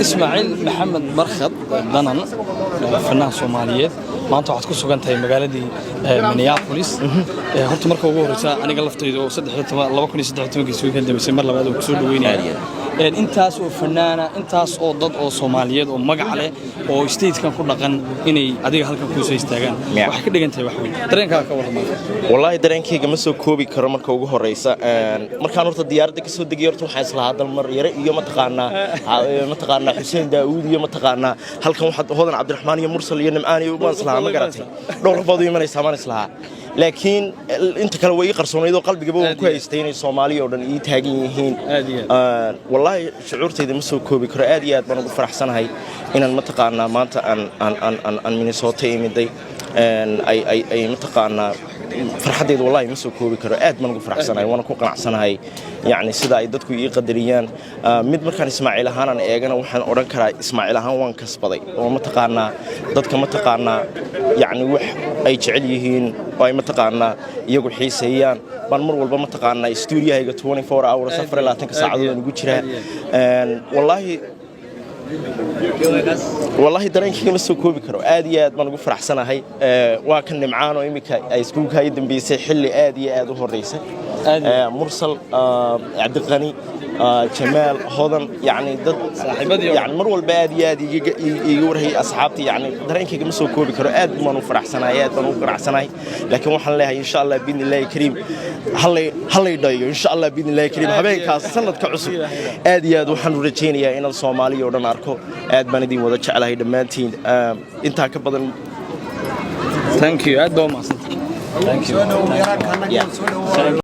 إسماعيل محمد مرخد دنان فنان صوماليات ما أنتوا عتكون سجن تاي مقالة دي مينيابوليس هرت مركب وورثة أنا قلفت يدو صدق الله بكون يصدق تمك يسوي كده بس مرة بعده كسور دويني intaas oo fanaana intaas oo dad oo Soomaaliyeed oo magac leh oo state kan ku dhaqan inay adiga halkan ku soo istaagaan wax ka dhigantay wax weyn dareenka ka warma wallahi dareenkayga ma soo koobi karo marka ugu horeysa markaan horta diyaaradda ka soo degay horta waxaan isla hadal mar yare iyo ma taqaana Xuseen Daawud iyo ma taqaana halkan waxa Hodan Cabdiraxmaan iyo Mursal iyo Nimcaan iyo ma islaha ma garatay dhowr baad u imanaysaa ma islaha laakiin inta kale way qarsoonaydo qalbigaba uu ku haystay inay Soomaaliya oo dhan ii taagan yihiin wallahi shucuurtayda ma soo koobi karo aad iyo aad baan ugu faraxsanahay inaan ma taqaana maanta aan Minnesota imiday ay ma taqaana farxadeedu wallahi ma soo koobi karo aad baan ugu faraxsanahay waan ku qanacsanahay yani sida ay dadku ii qadariyaan mid markaan Ismaaciil ahaan aan eegana waxaan oran karaa Ismaaciil ahaan waan kasbaday oo ma taqaana dadka ma taqaana yani wax ay jecel yihiin oo ay ma taqaana iyagu xiiseeyaan baan mar walba ma taqaana studio-hayga 24 hours safar 20 saacadood ugu jira والله dareenkayga ma soo koobi karo aad iyo aad baan ugu faraxsanahay waa kan Nimcaan oo imika ay iskuulka ay dambeysay xilli aad iyo aad u horeysay Mursal Cabdiqani Jamaal Hodan yani dad saaxiibadii yani mar walba aad iyo aad iiga warhay asxaabti yani dareenkayga ma soo koobi karo aad baan u faraxsanahay aad baan u qanacsanahay laakiin waxaan leeyahay insha Allah biidnillaahi kariim hallay dhayo insha Allah biidnillaahi kariim habeenkaas sanadka cusub aad iyo aad waxaan u rajaynayaa in Soomaaliya oo dhan arko aad baan idin wada jecelahay dhamaantiin inta ka badan thank you aad baa mahadsan thank you